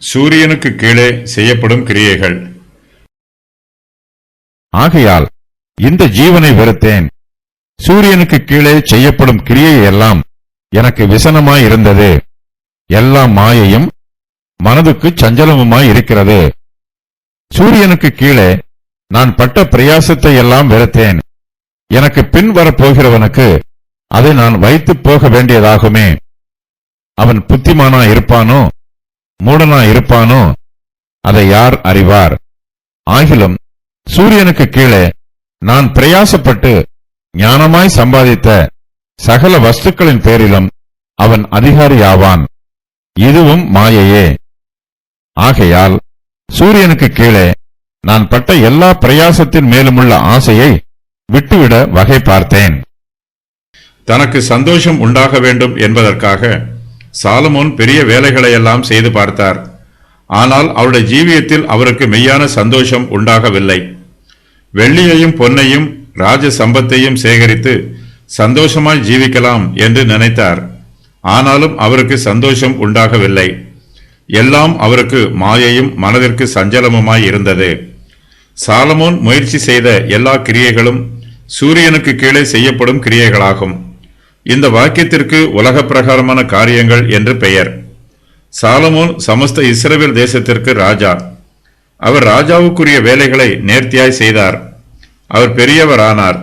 சூரியனுக்கு கீழே செய்யப்படும் கிரியைகள். ஆகையால் இந்த ஜீவனை வெறுத்தேன். சூரியனுக்கு கீழே செய்யப்படும் கிரியை எல்லாம் எனக்கு விசனமாயிருந்தது. எல்லாம் மாயையும் மனதுக்கு சஞ்சலமுமாய் இருக்கிறது. சூரியனுக்கு கீழே நான் பட்ட பிரயாசத்தை எல்லாம் வெறுத்தேன். எனக்கு பின் வரப்போகிறவனுக்கு அதை நான் வைத்துப் போக வேண்டியதாகுமே. அவன் புத்திமானா இருப்பானோ மூடனா இருப்பானோ அதை யார் அறிவார்? ஆகிலும் சூரியனுக்கு கீழே நான் பிரயாசப்பட்டு ஞானமாய் சம்பாதித்த சகல வஸ்துக்களின் பேரிலும் அவன் அதிகாரியாவான். இதுவும் மாயையே. ஆகையால் சூரியனுக்கு கீழே நான் பட்ட எல்லா பிரயாசத்தின் மேலுமுள்ள ஆசையை விட்டுவிட வகை பார்த்தேன். தனக்கு சந்தோஷம் உண்டாக வேண்டும் என்பதற்காக சாலமோன் பெரிய வேலைகளையெல்லாம் செய்து பார்த்தார். ஆனால் அவருடைய ஜீவியத்தில் அவருக்கு மெய்யான சந்தோஷம் உண்டாகவில்லை. வெள்ளியையும் பொன்னையும் ராஜ சம்பத்தையும் சேகரித்து சந்தோஷமாய் ஜீவிக்கலாம் என்று நினைத்தார். ஆனாலும் அவருக்கு சந்தோஷம் உண்டாகவில்லை. எல்லாம் அவருக்கு மாயையும் மனதிற்கு சஞ்சலமுமாய் இருந்தது. சாலமோன் முயற்சி செய்த எல்லா கிரியைகளும் சூரியனுக்கு கீழே செய்யப்படும் கிரியைகளாகும். இந்த வாக்கியத்திற்கு உலக பிரகாரமான காரியங்கள் என்று பெயர். சாலமோன் சமஸ்த இஸ்ரவேல் தேசத்திற்கு ராஜா. அவர் ராஜாவுக்குரிய வேலைகளை நேர்த்தியாய் செய்தார். அவர் பெரியவரானார்,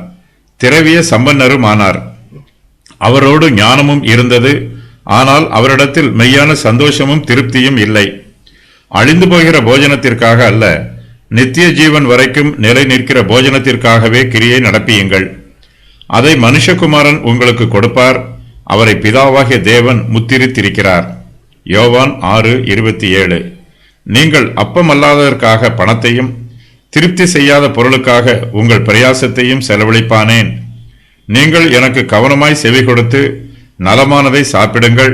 திரவிய சம்பன்னரும் ஆனார். அவரோடு ஞானமும் இருந்தது. ஆனால் அவரிடத்தில் மெய்யான சந்தோஷமும் திருப்தியும் இல்லை. அழிந்து போகிற போஜனத்திற்காக அல்ல, நித்திய ஜீவன் வரைக்கும் நிலை நிற்கிற போஜனத்திற்காகவே கிரியை நடப்பியுங்கள். அதை மனுஷகுமாரன் உங்களுக்கு கொடுப்பார். அவரை பிதாவாகிய தேவன் முத்திரித்திருக்கிறார். யோவான் 6:27. நீங்கள் அப்பமல்லாததற்காக பணத்தையும் திருப்தி செய்யாத பொருளுக்காக உங்கள் பிரயாசத்தையும் செலவழிப்பானேன். நீங்கள் எனக்கு கவனமாய் செவி கொடுத்து நலமானதை சாப்பிடுங்கள்.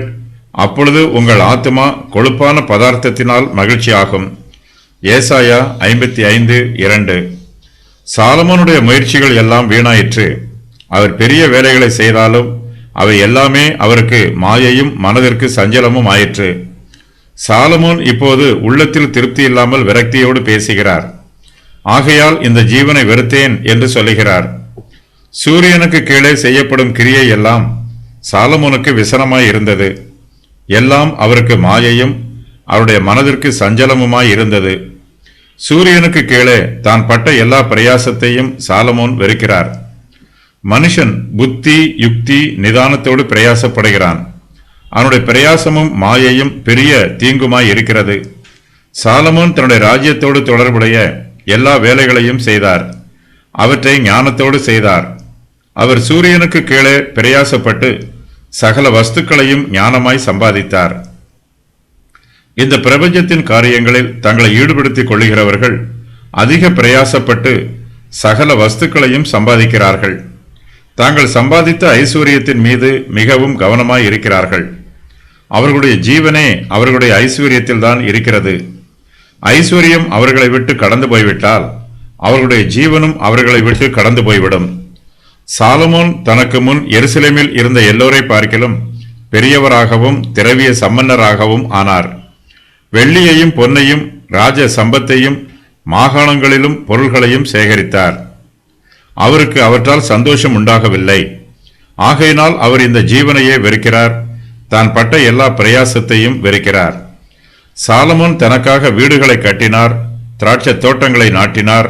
அப்பொழுது உங்கள் ஆத்துமா கொழுப்பான பதார்த்தத்தினால் மகிழ்ச்சியாகும். ஏசாயா 55:2. சாலமோனுடைய முயற்சிகள் எல்லாம் வீணாயிற்று. அவர் பெரிய வேலைகளை செய்தாலும் அவை எல்லாமே அவருக்கு மாயையும் மனதிற்கு சஞ்சலமும் ஆயிற்று. சாலமோன் இப்போது உள்ளத்தில் திருப்தி இல்லாமல் விரக்தியோடு பேசுகிறார். ஆகையால் இந்த ஜீவனை வெறுத்தேன் என்று சொல்லுகிறார். சூரியனுக்கு கீழே செய்யப்படும் கிரியை எல்லாம் சாலமோனுக்கு விசனமாய் இருந்தது. எல்லாம் அவருக்கு மாயையும் அவருடைய மனதிற்கு சஞ்சலமுமாய் இருந்தது. சூரியனுக்கு கீழே தான் பட்ட எல்லா பிரயாசத்தையும் சாலமோன் வெறுக்கிறார். மனுஷன் புத்தி யுக்தி நிதானத்தோடு பிரயாசப்படுகிறான். அவனுடைய பிரயாசமும் மாயையும் பெரிய தீங்குமாய் இருக்கிறது. சாலமோன் தன்னுடைய ராஜ்யத்தோடு தொடர்புடைய எல்லா வேலைகளையும் செய்தார். அவற்றை ஞானத்தோடு செய்தார். அவர் சூரியனுக்கு கீழே பிரயாசப்பட்டு சகல வஸ்துக்களையும் ஞானமாய் சம்பாதித்தார். இந்த பிரபஞ்சத்தின் காரியங்களில் தங்களை ஈடுபடுத்திக் கொள்ளுகிறவர்கள் அதிக பிரயாசப்பட்டு சகல வஸ்துக்களையும் சம்பாதிக்கிறார்கள். தாங்கள் சம்பாதித்த ஐஸ்வர்யத்தின் மீது மிகவும் கவனமாய் இருக்கிறார்கள். அவர்களுடைய ஜீவனே அவர்களுடைய ஐஸ்வர்யத்தில் தான் இருக்கிறது. ஐஸ்வர்யம் அவர்களை விட்டு கடந்து போய்விட்டால் அவர்களுடைய ஜீவனும் அவர்களை விட்டு கடந்து போய்விடும். சாலமோன் தனக்கு முன் எருசலேமில் இருந்த எல்லோரை பார்க்கிலும் பெரியவராகவும் திரவிய சம்பன்னராகவும் ஆனார். வெள்ளியையும் பொன்னையும் ராஜ சம்பத்தையும் மாகாணங்களிலும் பொருள்களையும் சேகரித்தார். அவருக்கு அவற்றால் சந்தோஷம் உண்டாகவில்லை. ஆகையினால் அவர் இந்த ஜீவனையே வெறுக்கிறார். தான் பட்ட எல்லா பிரயாசத்தையும் வெறுக்கிறார். சாலமோன் தனக்காக வீடுகளை கட்டினார், திராட்சை தோட்டங்களை நாட்டினார்,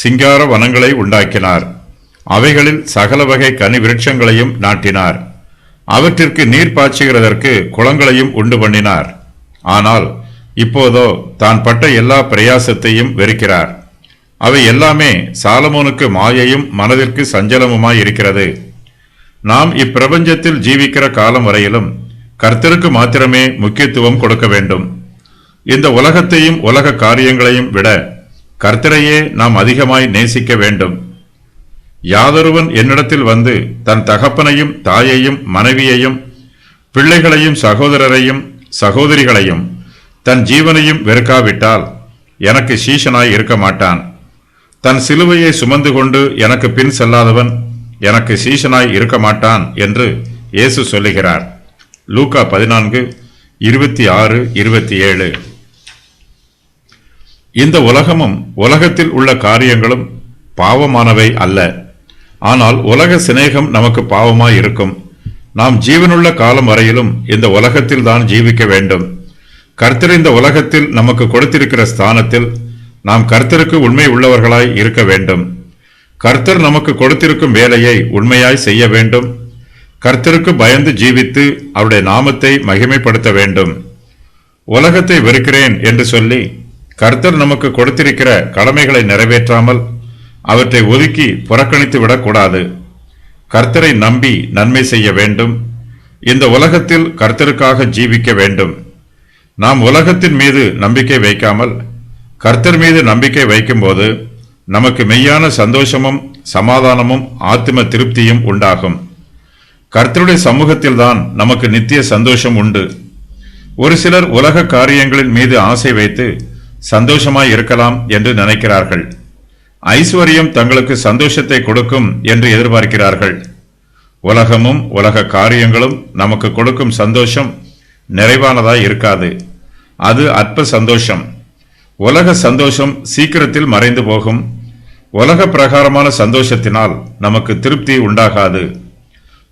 சிங்கார வனங்களை உண்டாக்கினார். அவைகளில் சகல வகை கனி விருட்சங்களையும் நாட்டினார். அவற்றிற்கு நீர் பாய்ச்சுகிறதற்கு குளங்களையும் உண்டு பண்ணினார். ஆனால் இப்போதோ தான் பட்ட எல்லா பிரயாசத்தையும் வெறுக்கிறார். அவை எல்லாமே சாலமோனுக்கு மாயையும் மனதிற்கு சஞ்சலமுமாய் இருக்கிறது. நாம் இப்பிரபஞ்சத்தில் ஜீவிக்கிற காலம் வரையிலும் கர்த்தருக்கு மாத்திரமே முக்கியத்துவம் கொடுக்க வேண்டும். இந்த உலகத்தையும் உலக காரியங்களையும் விட கர்த்தரையே நாம் அதிகமாய் நேசிக்க வேண்டும். யாதொருவன் என்னிடத்தில் வந்து தன் தகப்பனையும் தாயையும் மனைவியையும் பிள்ளைகளையும் சகோதரரையும் சகோதரிகளையும் தன் ஜீவனையும் வெறுக்காவிட்டால் எனக்கு சீஷனாய் இருக்க மாட்டான். தன் சிலுவையை சுமந்து கொண்டு எனக்கு பின் செல்லாதவன் எனக்கு சீஷனாய் இருக்க மாட்டான் என்று இயேசு சொல்லுகிறார். லூக்கா 14:26-27. இந்த உலகமும் உலகத்தில் உள்ள காரியங்களும் பாவமானவை அல்ல. ஆனால் உலக சிநேகம் நமக்கு பாவமாய் இருக்கும். நாம் ஜீவனுள்ள காலம் வரையிலும் இந்த உலகத்தில் தான் ஜீவிக்க வேண்டும். கர்த்தர் இந்த உலகத்தில் நமக்கு கொடுத்திருக்கிற ஸ்தானத்தில் நாம் கர்த்தருக்கு உண்மை உள்ளவர்களாய் இருக்க வேண்டும். கர்த்தர் நமக்கு கொடுத்திருக்கும் வேலையை உண்மையாய் செய்ய வேண்டும். கர்த்தருக்கு பயந்து ஜீவித்து அவருடைய நாமத்தை மகிமைப்படுத்த வேண்டும். உலகத்தை வெறுக்கிறேன் என்று சொல்லி கர்த்தர் நமக்கு கொடுத்திருக்கிற கடமைகளை நிறைவேற்றாமல் அவற்றை ஒதுக்கி புறக்கணித்து விடக்கூடாது. கர்த்தரை நம்பி நன்மை செய்ய வேண்டும். இந்த உலகத்தில் கர்த்தருக்காக ஜீவிக்க வேண்டும். நாம் உலகத்தின் மீது நம்பிக்கை வைக்காமல் கர்த்தர் மீது நம்பிக்கை வைக்கும்போது நமக்கு மெய்யான சந்தோஷமும் சமாதானமும் ஆத்தும திருப்தியும் உண்டாகும். கர்த்தருடைய சமூகத்தில்தான் நமக்கு நித்திய சந்தோஷம் உண்டு. ஒரு சிலர் உலக காரியங்களின் மீது ஆசை வைத்து சந்தோஷமாய் இருக்கலாம் என்று நினைக்கிறார்கள். ஐஸ்வர்யம் தங்களுக்கு சந்தோஷத்தை கொடுக்கும் என்று எதிர்பார்க்கிறார்கள். உலகமும் உலக காரியங்களும் நமக்கு கொடுக்கும் சந்தோஷம் நிறைவானதாய் இருக்காது. அது அற்ப சந்தோஷம். உலக சந்தோஷம் சீக்கிரத்தில் மறைந்து போகும். உலக பிரகாரமான சந்தோஷத்தினால் நமக்கு திருப்தி உண்டாகாது.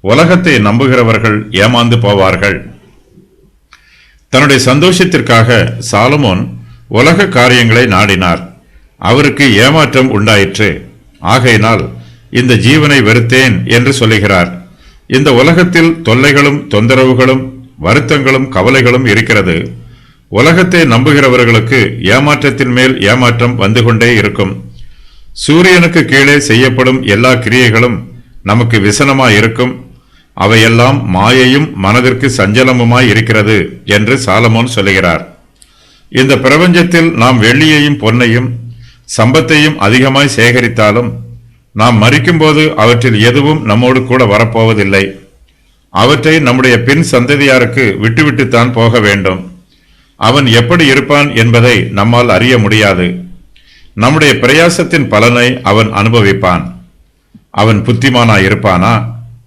உலகத்தை நம்புகிறவர்கள் ஏமாந்து போவார்கள். தன்னுடைய சந்தோஷத்திற்காக சாலமோன் உலக காரியங்களை நாடினார். அவருக்கு ஏமாற்றம் உண்டாயிற்று. ஆகையினால் இந்த ஜீவனை வெறுத்தேன் என்று சொல்லுகிறார். இந்த உலகத்தில் தொல்லைகளும் தொந்தரவுகளும் வருத்தங்களும் கவலைகளும் இருக்கிறது. உலகத்தை நம்புகிறவர்களுக்கு ஏமாற்றத்தின் மேல் ஏமாற்றம் வந்து கொண்டே இருக்கும். சூரியனுக்கு கீழே செய்யப்படும் எல்லா கிரியைகளும் நமக்கு விசனமாய் இருக்கும். அவையெல்லாம் மாயையும் மனதிற்கு சஞ்சலமுமாய் இருக்கிறது என்று சாலமோன் சொல்லுகிறார். இந்த பிரபஞ்சத்தில் நாம் வெள்ளியையும் பொன்னையும் சம்பத்தையும் அதிகமாய் சேகரித்தாலும் நாம் மரிக்கும்போது அவற்றில் எதுவும் நம்மோடு கூட வரப்போவதில்லை. அவற்றை நம்முடைய பின் சந்ததியாருக்கு விட்டுவிட்டுத்தான் போக வேண்டும். அவன் எப்படி இருப்பான் என்பதை நம்மால் அறிய முடியாது. நம்முடைய பிரயாசத்தின் பலனை அவன் அனுபவிப்பான். அவன் புத்திமானாய் இருப்பானா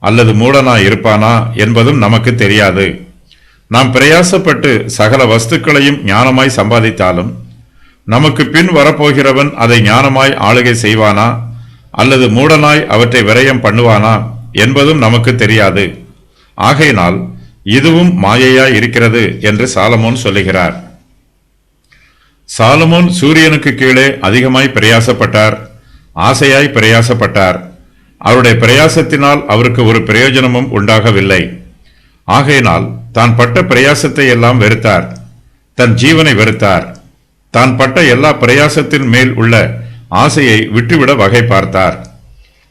அல்லது மூடனாய் இருப்பானா என்பதும் நமக்கு தெரியாது. நாம் பிரயாசப்பட்டு சகல வஸ்துக்களையும் ஞானமாய் சம்பாதித்தாலும் நமக்கு பின் வரப்போகிறவன் அதை ஞானமாய் ஆளுகை செய்வானா அல்லது மூடனாய் அவற்றை விரயம் பண்ணுவானா என்பதும் நமக்கு தெரியாது. ஆகையினால் இதுவும் மாயையாய் இருக்கிறது என்று சாலமோன் சொல்லுகிறார். சாலமோன் சூரியனுக்கு கீழே அதிகமாய் பிரயாசப்பட்டார், ஆசையாய் பிரயாசப்பட்டார். அவருடைய பிரயாசத்தினால் அவருக்கு ஒரு பிரயோஜனமும் உண்டாகவில்லை. ஆகையினால் தான் பட்ட பிரயாசத்தை எல்லாம் வெறுத்தார். தன் ஜீவனை வெறுத்தார். தான் பட்ட எல்லா பிரயாசத்தின் மேல் உள்ள ஆசையை விட்டுவிட வகை பார்த்தார்.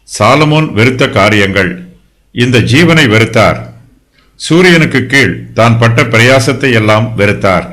சாலமோன் வெறுத்த காரியங்கள். இந்த ஜீவனை வெறுத்தார். சூரியனுக்கு கீழ் தான் பட்ட பிரயாசத்தை எல்லாம் வெறுத்தார்.